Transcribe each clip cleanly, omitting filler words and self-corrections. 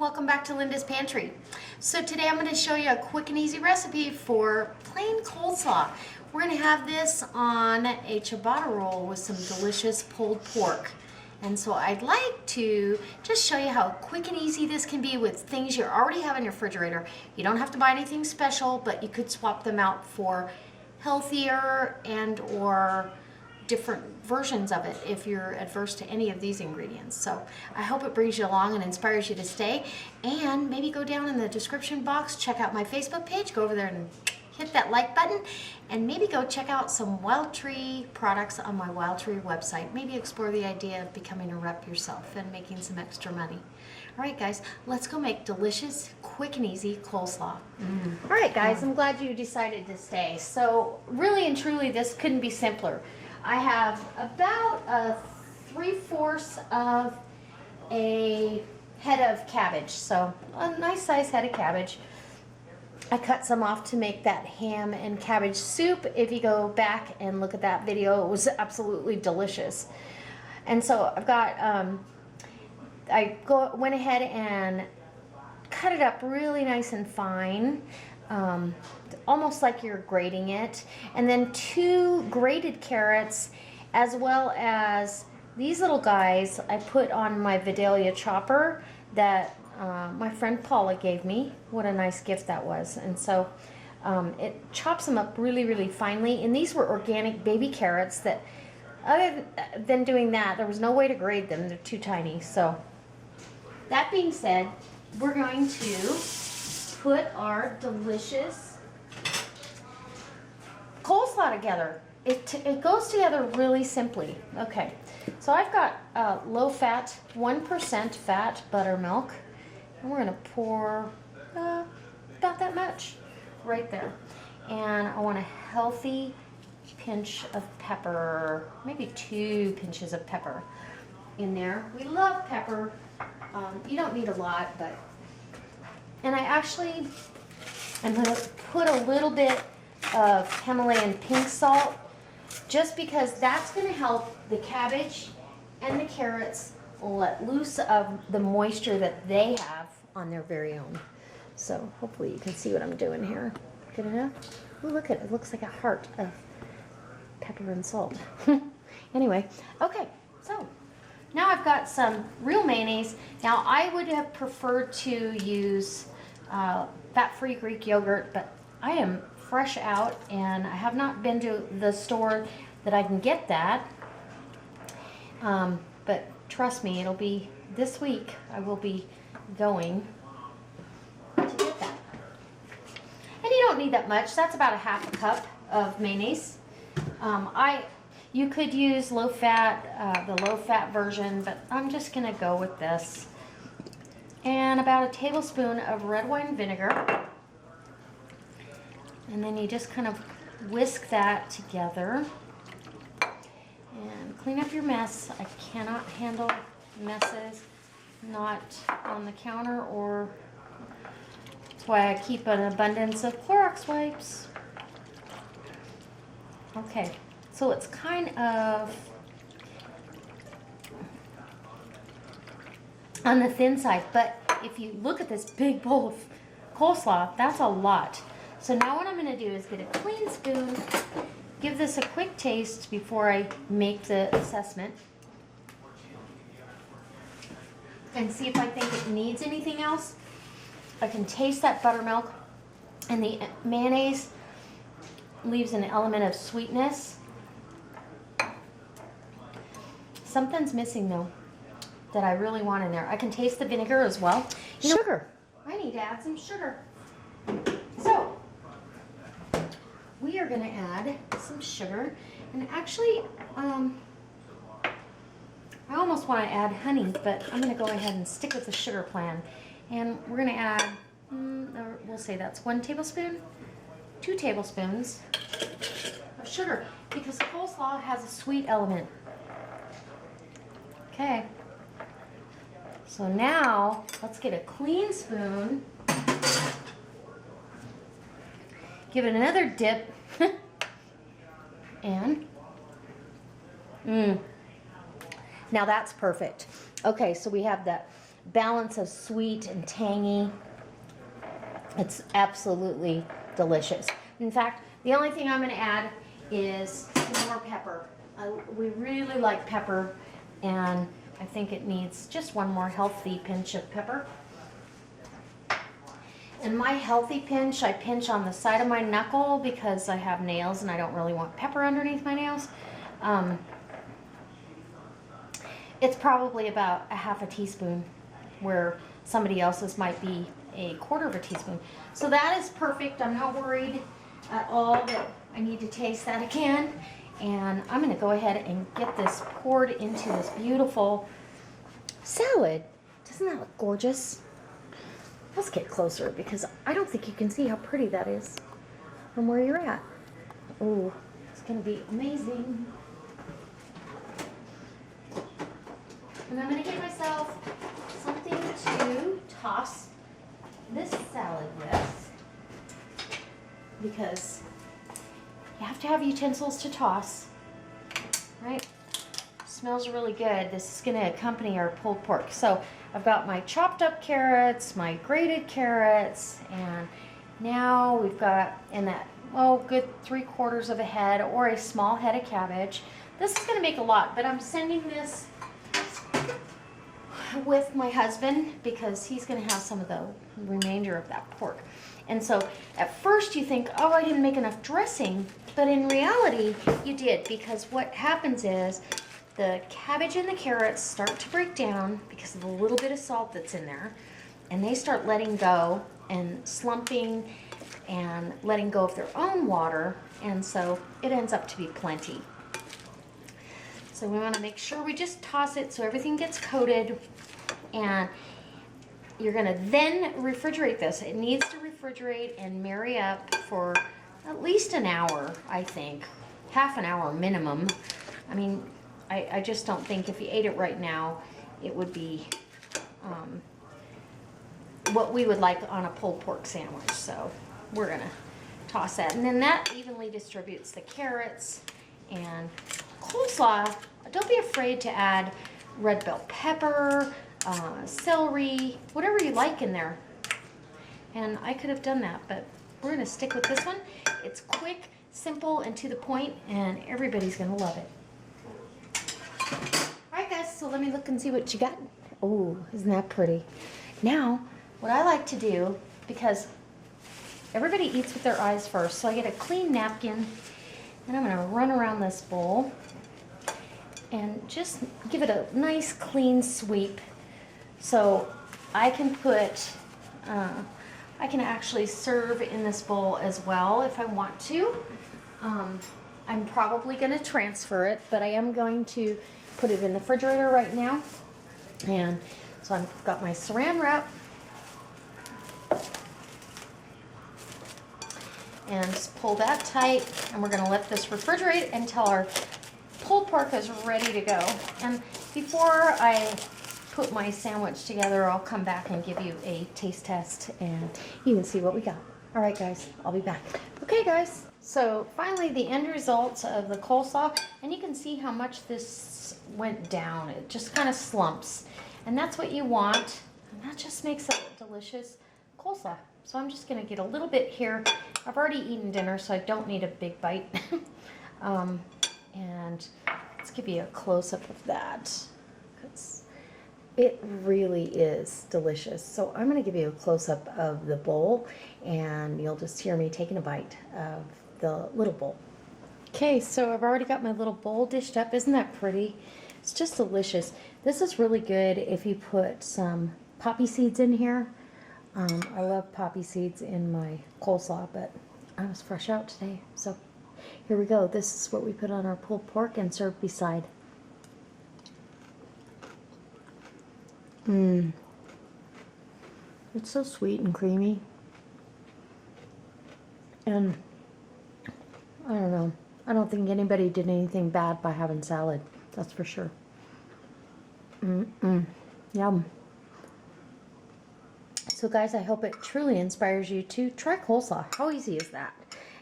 Welcome back to Linda's Pantry. So today I'm going to show you a quick and easy recipe for plain coleslaw. We're going to have this on a ciabatta roll with some delicious pulled pork. And so I'd like to just show you how quick and easy this can be with things you already have in your refrigerator. You don't have to buy anything special, but you could swap them out for healthier and or different versions of it if you're adverse to any of these ingredients. So I hope it brings you along and inspires you to stay, and maybe go down in the description box, check out my Facebook page, go over there and hit that like button, and maybe go check out some Wild Tree products on my Wild Tree website. Maybe explore the idea of becoming a rep yourself and making some extra money. All right guys, let's go make delicious, quick and easy coleslaw. All right guys, I'm glad you decided to stay. So really and truly, this couldn't be simpler. I have about 3/4 of a head of cabbage, so a nice size head of cabbage. I cut some off to make that ham and cabbage soup. If you go back and look at that video, it was absolutely delicious. And so I've got, went ahead and cut it up really nice and fine. Almost like you're grating it, and then 2 grated carrots, as well as these little guys I put on my Vidalia chopper that my friend Paula gave me. What a nice gift that was. And so it chops them up really finely, and these were organic baby carrots that, other than doing that, there was no way to grade them. They're too tiny. So that being said, we're going to put our delicious coleslaw together. It goes together really simply. Okay, so I've got low fat, 1% fat buttermilk, and we're gonna pour about that much right there. And I want a healthy pinch of pepper, maybe 2 pinches of pepper in there. We love pepper. You don't need a lot, but, and I'm gonna put a little bit of Himalayan pink salt, just because that's going to help the cabbage and the carrots let loose of the moisture that they have on their very own. So hopefully you can see what I'm doing here. Good enough? Ooh, look at it. It looks like a heart of pepper and salt. Anyway, okay, so now I've got some real mayonnaise. Now I would have preferred to use fat-free Greek yogurt, but I am fresh out and I have not been to the store that I can get that, but trust me, it'll be this week. I will be going to get that. And you don't need that much. That's about a 1/2 cup of mayonnaise. You could use low fat, the low fat version, but I'm just gonna go with this. And about a tablespoon of red wine vinegar. And then you just kind of whisk that together and clean up your mess. I cannot handle messes, not on the counter, or that's why I keep an abundance of Clorox wipes. Okay, so it's kind of on the thin side, but if you look at this big bowl of coleslaw, that's a lot. So now what I'm going to do is get a clean spoon, give this a quick taste before I make the assessment, and see if I think it needs anything else. I can taste that buttermilk, and the mayonnaise leaves an element of sweetness. Something's missing though that I really want in there. I can taste the vinegar as well. Sugar. I need to add some sugar. So we are going to add some sugar, and actually I almost want to add honey, but I'm going to go ahead and stick with the sugar plan. And we're going to add, we'll say that's 1 tablespoon, 2 tablespoons of sugar, because coleslaw has a sweet element. Okay, so now let's get a clean spoon, give it another dip, and now that's perfect. Okay, so we have that balance of sweet and tangy. It's absolutely delicious. In fact, the only thing I'm going to add is some more pepper. We really like pepper, and I think it needs just one more healthy pinch of pepper. And my healthy pinch, I pinch on the side of my knuckle because I have nails and I don't really want pepper underneath my nails. It's probably about a half a teaspoon, where somebody else's might be a quarter of a teaspoon. So that is perfect. I'm not worried at all that I need to taste that again. And I'm going to go ahead and get this poured into this beautiful salad. Doesn't that look gorgeous? Let's get closer because I don't think you can see how pretty that is from where you're at. Oh, it's going to be amazing. And I'm going to get myself something to toss this salad with, because you have to have utensils to toss, right? Smells really good. This is going to accompany our pulled pork. So I've got my chopped up carrots, my grated carrots, and now we've got in that, oh, good 3/4 of a head or a small head of cabbage. This is going to make a lot, but I'm sending this with my husband because he's going to have some of the remainder of that pork. And so at first you think, oh, I didn't make enough dressing, but in reality you did, because what happens is the cabbage and the carrots start to break down because of the little bit of salt that's in there, and they start letting go and slumping and letting go of their own water, and so it ends up to be plenty. So we want to make sure we just toss it so everything gets coated, and you're going to then refrigerate this. It needs to refrigerate and marry up for at least an hour, I think. Half an hour minimum. I mean, I just don't think if you ate it right now, it would be what we would like on a pulled pork sandwich. So we're going to toss that. And then that evenly distributes the carrots and coleslaw. Don't be afraid to add red bell pepper, celery, whatever you like in there. And I could have done that, but we're going to stick with this one. It's quick, simple, and to the point, and everybody's going to love it. Alright guys, so let me look and see what you got. Oh, isn't that pretty? Now, what I like to do, because everybody eats with their eyes first, so I get a clean napkin, and I'm going to run around this bowl and just give it a nice clean sweep, so I can put, I can actually serve in this bowl as well if I want to. I'm probably going to transfer it, but I am going to put it in the refrigerator right now. And so I've got my saran wrap, and just pull that tight, and we're going to let this refrigerate until our pulled pork is ready to go. And before I put my sandwich together, I'll come back and give you a taste test and you can see what we got. All right guys, I'll be back. Okay guys, so finally the end result of the coleslaw, and you can see how much this went down. It just kind of slumps, and that's what you want, and that just makes a delicious coleslaw. So I'm just gonna get a little bit here. I've already eaten dinner, so I don't need a big bite. And let's give you a close-up of that, because it really is delicious. So I'm going to give you a close-up of the bowl, and you'll just hear me taking a bite of the little bowl. Okay, so I've already got my little bowl dished up. Isn't that pretty? It's just delicious. This is really good if you put some poppy seeds in here. I love poppy seeds in my coleslaw, but I was fresh out today, so here we go. This is what we put on our pulled pork and serve beside. It's so sweet and creamy. And I don't know. I don't think anybody did anything bad by having salad. That's for sure. Yum. So guys, I hope it truly inspires you to try coleslaw. How easy is that?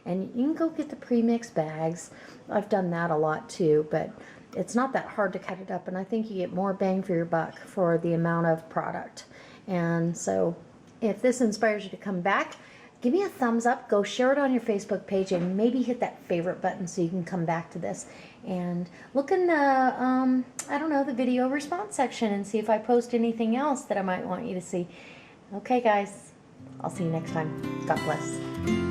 And you can go get the pre-mixed bags. I've done that a lot too, but it's not that hard to cut it up, and I think you get more bang for your buck for the amount of product. And so if this inspires you to come back, give me a thumbs up, go share it on your Facebook page, and maybe hit that favorite button so you can come back to this. And look in the, I don't know, the video response section and see if I post anything else that I might want you to see. Okay, guys, I'll see you next time. God bless.